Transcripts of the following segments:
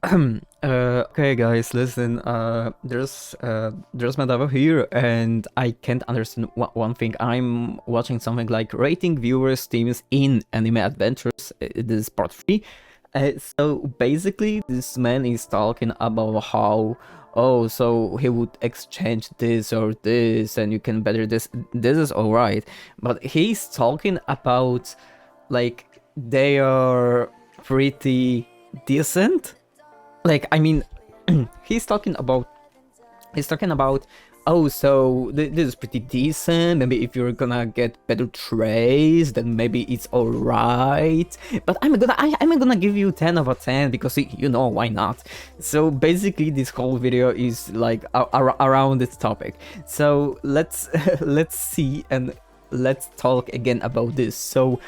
Okay guys, listen, there's Madavo here, and I can't understand one thing. I'm watching something like rating viewers teams in anime adventures. This is part 3. So basically this man is talking about how, oh, so he would exchange this or this and you can better this is alright, but he's talking about like they are pretty decent. Like, I mean, he's talking about oh, so this is pretty decent. Maybe if you're gonna get better traits, then maybe it's all right. But I'm gonna give you 10 over 10 because you know why not. So basically, this whole video is like around this topic. So let's let's see and let's talk again about this. So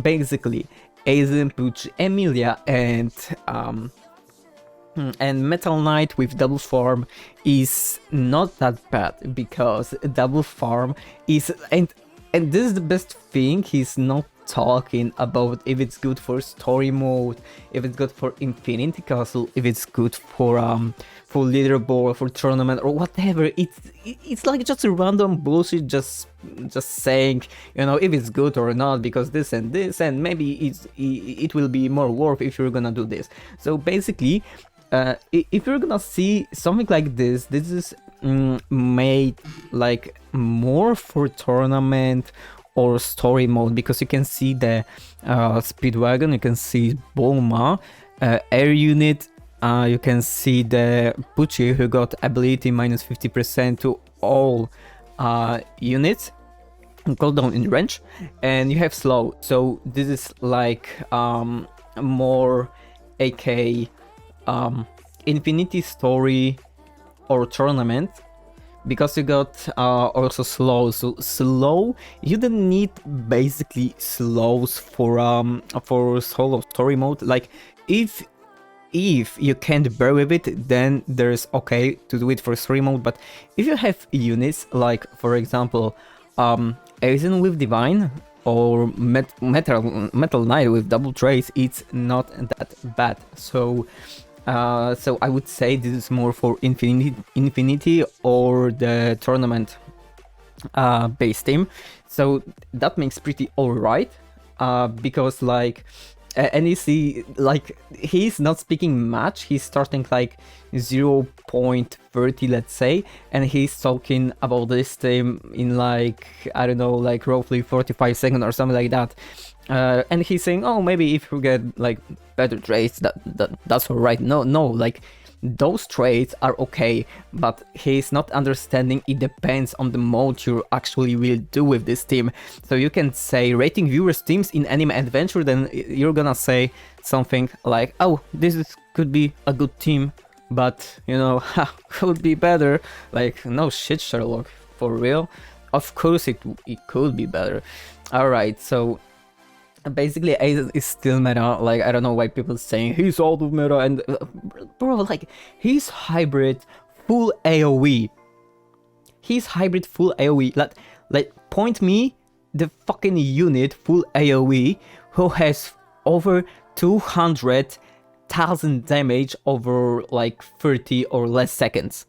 basically, Aizen, Pucci, Emilia, and Metal Knight with double farm is not that bad because double farm is and this is the best thing. He's not talking about if it's good for story mode, if it's good for Infinity Castle, if it's good for leaderboard, for tournament or whatever. It's like just a random bullshit, just saying, you know, if it's good or not because this and this, and maybe it will be more worth if you're gonna do this. So basically, if you're gonna see something like this is made like more for tournament or story mode, because you can see the Speedwagon, you can see Bulma, Air Unit, you can see the Pucci who got ability minus 50% to all units, cooldown in range, and you have slow. So this is like more AK Infinity Story or tournament, because you got also slow. So slow, you don't need basically slows for solo story mode. Like if you can't bear with it, then there's okay to do it for story mode. But if you have units like, for example, Aizen with Divine or Metal Knight with double trace, it's not that bad. So I would say this is more for Infinity or the tournament base team. So that makes pretty alright, because like, and you see, like, he's not speaking much. He's starting like 0.30, let's say, and he's talking about this team in like, I don't know, like roughly 45 seconds or something like that. And he's saying, oh, maybe if you get like better traits, that's alright. No, like those traits are okay, but he's not understanding it depends on the mode you actually will do with this team. So you can say rating viewers teams in anime adventure, then you're gonna say something like, oh, could be a good team, but you know, could be better. Like, no shit, Sherlock, for real. Of course it could be better. Alright, so basically Aizen is still meta. Like, I don't know why people saying he's out of meta, and bro, like, he's hybrid full AoE. He's hybrid full AoE. Like point me the fucking unit full AoE who has over 200,000 damage over like 30 or less seconds.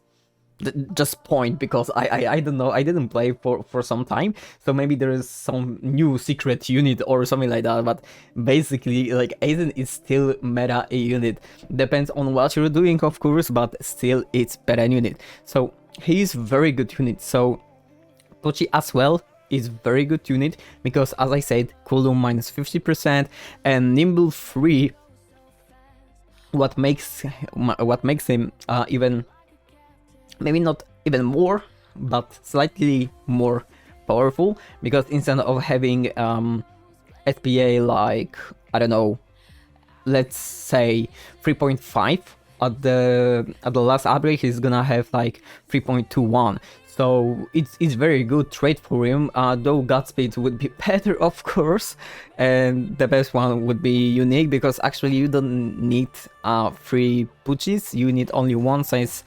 Just point, because I don't know, I didn't play for some time, so maybe there is some new secret unit or something like that. But basically, like, Aizen is still meta a unit. Depends on what you're doing, of course, but still it's better unit. So he's very good unit. So Pochi as well is very good unit, because as I said, cooldown minus 50% and nimble 3. What makes him even, maybe not even more, but slightly more powerful, because instead of having SPA like, I don't know, let's say 3.5 at the last upgrade, he's gonna have like 3.21. So it's very good trade for him, though Godspeed would be better, of course, and the best one would be Unique, because actually you don't need 3 Puchis, you need only one, since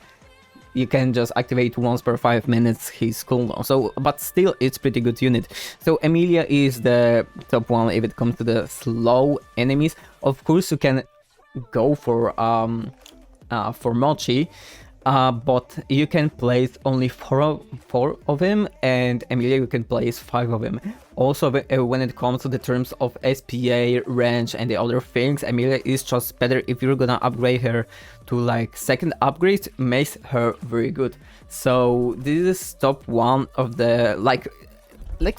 you can just activate once per 5 minutes his cooldown. So, but still, it's pretty good unit. So Emilia is the top one if it comes to the slow enemies. Of course, you can go for Mochi, but you can place only four of him, and Emilia you can place 5 of him. Also, when it comes to the terms of SPA, range, and the other things, Emilia is just better. If you're gonna upgrade her to like second upgrade, makes her very good. So this is top 1 of the like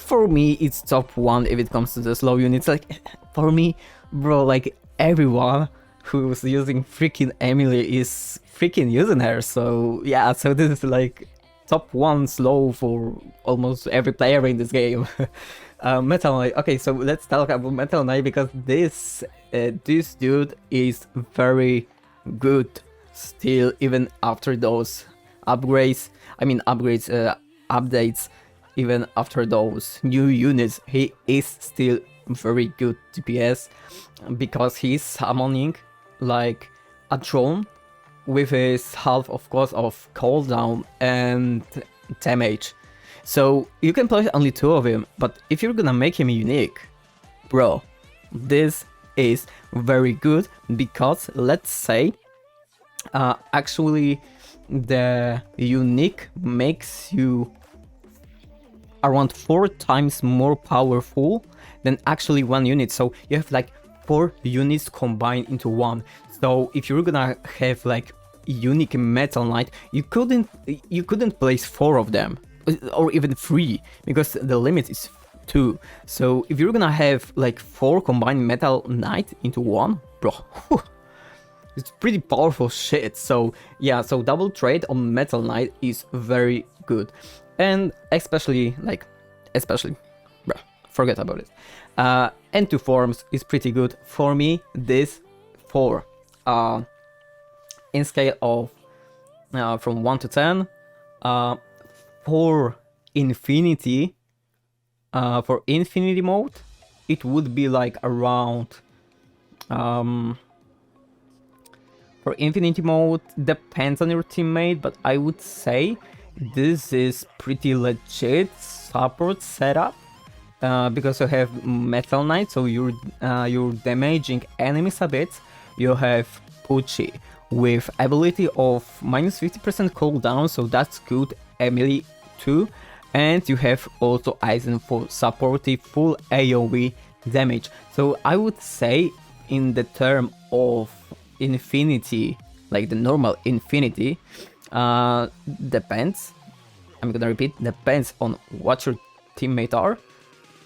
for me it's top 1 if it comes to the slow units. Like for me, bro, like everyone who's using freaking Emily is freaking using her. So yeah, so this is like top 1 slow for almost every player in this game. Metal Knight. Okay, so let's talk about Metal Knight, because this dude is very good still, even after those upgrades. I mean updates. Even after those new units, he is still very good DPS, because he's summoning like a drone with his half of course of cooldown and damage. So you can play only 2 of him, but if you're gonna make him unique, bro, this is very good, because let's say actually the unique makes you around 4 times more powerful than actually 1 unit. So you have like 4 units combined into 1. So if you're gonna have like unique Metal Knight, you couldn't place 4 of them, or even 3, because the limit is 2. So if you're gonna have like 4 combined Metal Knight into 1, bro, it's pretty powerful shit. So yeah, so double trade on Metal Knight is very good. And especially, bro, forget about it. And 2 forms is pretty good. For me, this 4, in scale of from 1 to 10, for infinity mode, it would be like around, for infinity mode, depends on your teammate, but I would say this is pretty legit support setup, because you have Metal Knight, so you're damaging enemies a bit. You have Pucci with ability of minus 50% cooldown, so that's good. Emily too, and you have also Aizen for supportive full AoE damage. So I would say in the term of infinity, like the normal infinity, depends. I'm gonna repeat, depends on what your teammate are.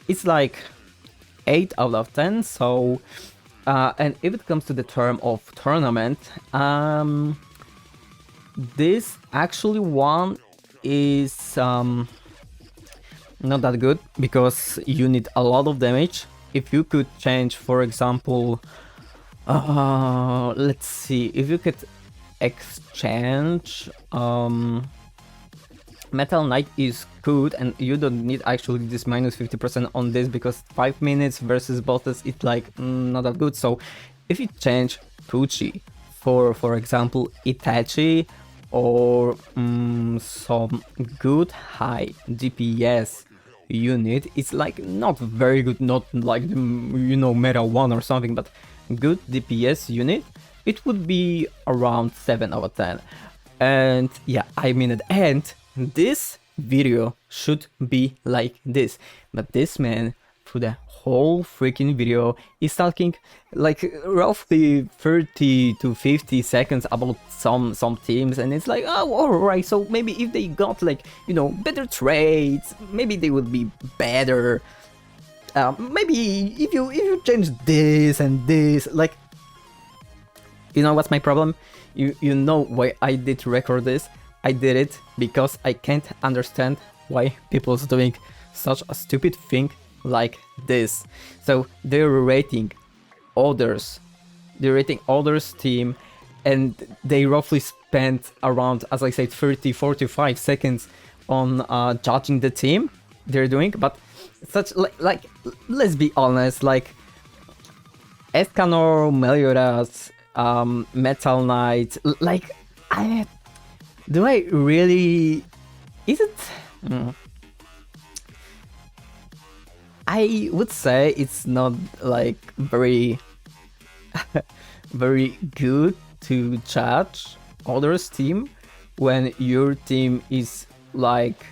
It's like 8 out of 10. So, and if it comes to the term of tournament, this actually one is not that good, because you need a lot of damage. If you could change, for example, let's see, if you could exchange, Metal Knight is good, and you don't need actually this minus 50% on this, because 5 minutes versus bosses, it's like not that good. So if you change Pucci for example Itachi, or some good high DPS unit, it's like not very good, not like Meta 1 or something, but good DPS unit, it would be around 7 out of 10. And yeah, I mean it, and this video should be like this, but this man through the whole freaking video is talking like roughly 30 to 50 seconds about some teams, and it's like, oh, alright, so maybe if they got like better trades, maybe they would be better. Maybe if you change this and this, like, what's my problem? You know why I did record this? I did it because I can't understand why people's doing such a stupid thing like this. So they're rating others team, and they roughly spent around, as I said, 30-45 seconds on judging the team they're doing. But such like let's be honest, like Escanor, Meliodas, Metal Knight, like do I really? Is it? I would say it's not like very very good to judge others' team when your team is like,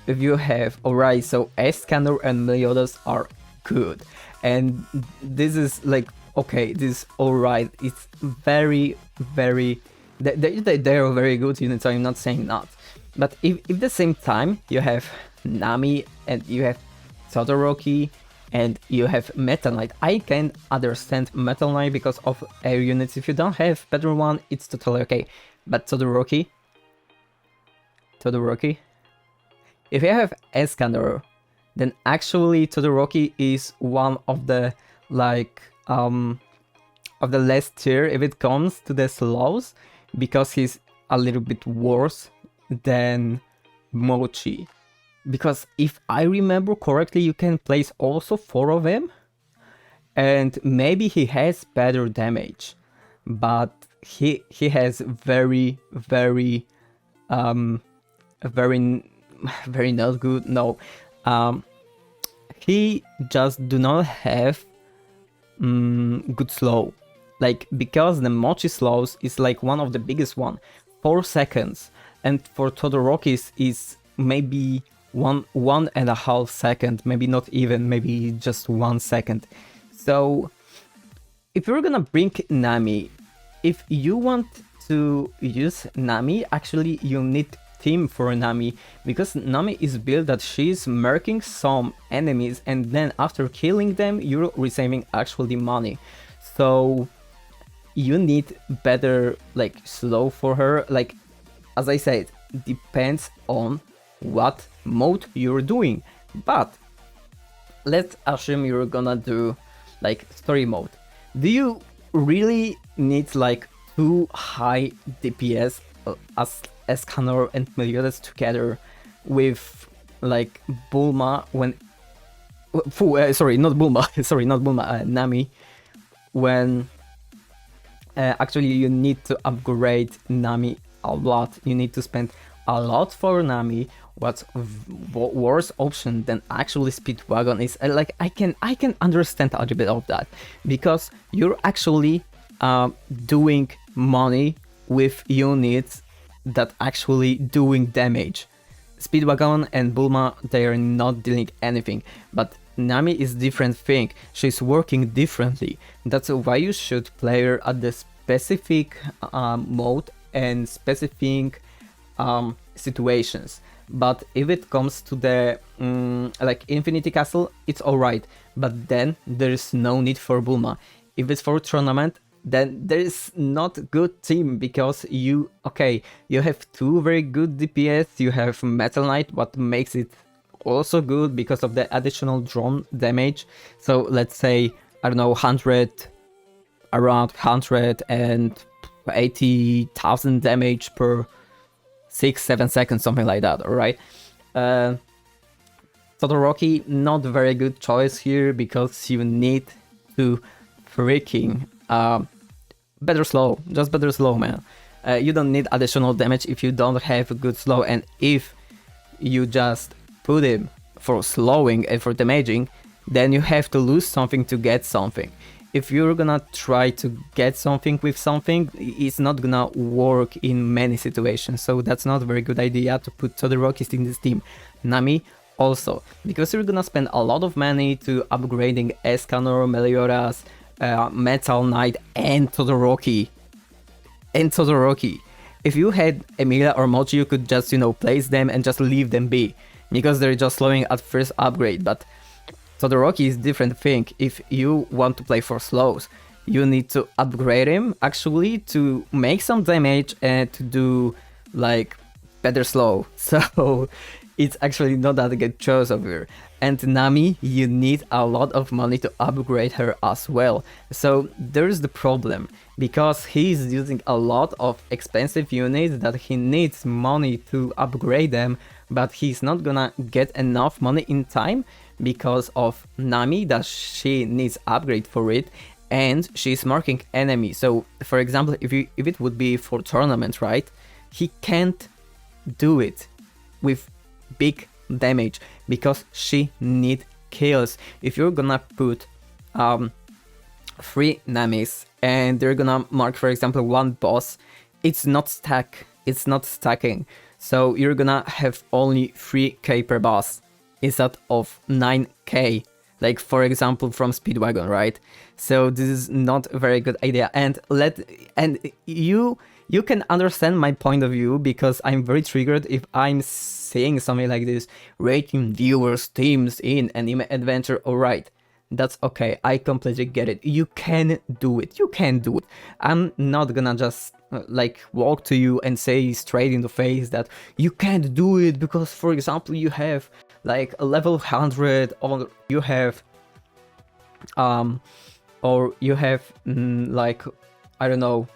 if you have, alright, so Escanor and Meliodas are good, and this is like, okay, this is alright, it's very, very, they are very good units, so I'm not saying not. But if at the same time you have Nami and you have Todoroki and you have Metal Knight, I can understand Metal Knight because of air units. If you don't have better one, it's totally okay. But Todoroki, if you have Escanor, then actually Todoroki is one of the like of the less tier if it comes to the slows, because he's a little bit worse than Mochi. Because if I remember correctly, you can place also 4 of him, and maybe he has better damage, but he has very very not good. No, he just do not have good slow, like, because the Mochi slows is like one of the biggest one, 4 seconds, and for Todoroki's is maybe 1.5 seconds, maybe not even, maybe just 1 second. So if you're gonna bring Nami, if you want to use Nami, actually you need team for Nami, because Nami is built that she's murking some enemies and then after killing them you're receiving actually money. So you need better like slow for her. Like, as I said, depends on what mode you're doing, but let's assume you're gonna do like story mode. Do you really need like 2 high DPS as Escanor and Meliodas together with like Bulma when Nami, when actually you need to upgrade Nami a lot. You need to spend a lot for Nami. What's worse option than actually Speedwagon is like, I can understand a little bit of that, because you're actually doing money with units that actually doing damage. Speedwagon and Bulma, they are not dealing anything, but Nami is different thing. She's working differently. That's why you should play her at the specific mode and specific situations. But if it comes to the like Infinity Castle, it's alright, but then there is no need for Bulma. If it's for tournament, then there is not good team, because you have 2 very good DPS, you have Metal Knight, what makes it also good because of the additional drone damage. So let's say, I don't know, around 180,000 damage per 6-7 seconds, something like that, alright? Todoroki, not very good choice here, because you need to freaking better slow, just better slow, man. You don't need additional damage if you don't have a good slow, and if you just put him for slowing and for damaging, then you have to lose something to get something. If you're gonna try to get something with something, it's not gonna work in many situations, so that's not a very good idea to put Todoroki in this team. Nami also, because you're gonna spend a lot of money to upgrading Escanor, Meliodas, Metal Knight and Todoroki. If you had Emilia or Mochi, you could just, place them and just leave them be, because they're just slowing at first upgrade. But Todoroki is different thing. If you want to play for slows, you need to upgrade him actually to make some damage and to do like better slow. So it's actually not that good choice of her. And Nami, you need a lot of money to upgrade her as well. So there's the problem, because he's using a lot of expensive units that he needs money to upgrade them, but he's not gonna get enough money in time because of Nami, that she needs upgrade for it, and she's marking enemy. So for example, if it would be for tournament, right, he can't do it with big damage because she need kills. If you're gonna put 3 Namis and they're gonna mark, for example, one boss, it's not stacking. So you're gonna have only 3k per boss instead of 9k, like for example from Speedwagon, right? So this is not a very good idea, and you can understand my point of view, because I'm very triggered if I'm saying something like this, rating viewers teams in anime adventure. Alright, that's okay, I completely get it. You can do it. I'm not gonna just like walk to you and say straight in the face that you can't do it because, for example, you have like a level 100, or you have like, I don't know,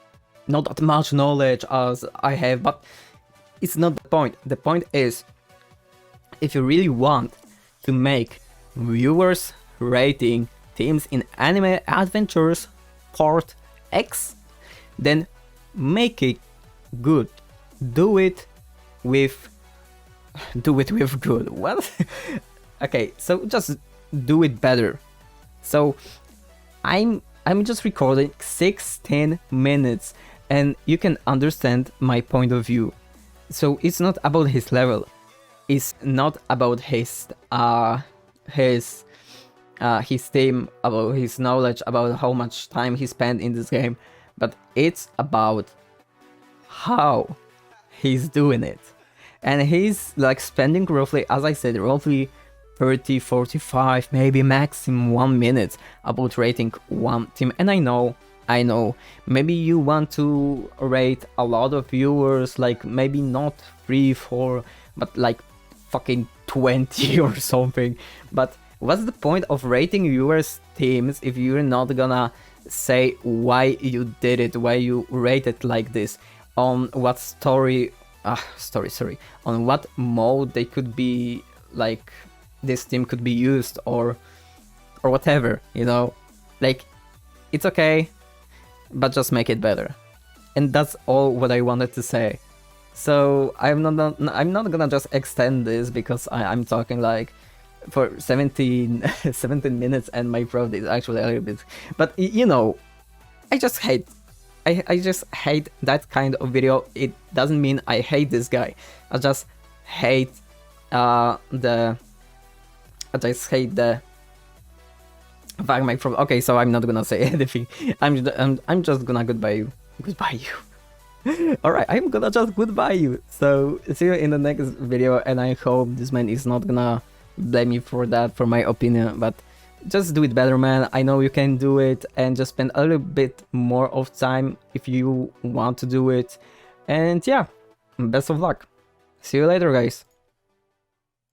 not that much knowledge as I have. But it's not the point. The point is, if you really want to make viewers rating teams in anime adventures part X, then make it good. Do it with good. What? Okay, so just do it better. So I'm just recording 16 minutes, and you can understand my point of view. So it's not about his level, it's not about his team, about his knowledge, about how much time he spent in this game, but it's about how he's doing it. And he's like spending roughly, as I said, roughly 30, 45, maybe maximum 1 minute about rating one team. And I know, maybe you want to rate a lot of viewers, like maybe not 3, 4, but like fucking 20 or something. But what's the point of rating viewers teams if you're not gonna say why you did it, why you rated like this, on what on what mode they could be, like this team could be used, or whatever, you know? Like, it's okay, but just make it better. And that's all what I wanted to say. So I'm not gonna just extend this, because I'm talking like for 17 minutes, and my throat is actually a little bit, but you know, I just hate that kind of video. It doesn't mean I hate this guy, I just hate the fuck my throat. Okay, so I'm not gonna say anything. I'm just gonna goodbye you. Alright, I'm gonna just goodbye you. So see you in the next video, and I hope this man is not gonna blame me for that, for my opinion, but just do it better, man. I know you can do it, and just spend a little bit more of time if you want to do it. And yeah, best of luck. See you later, guys.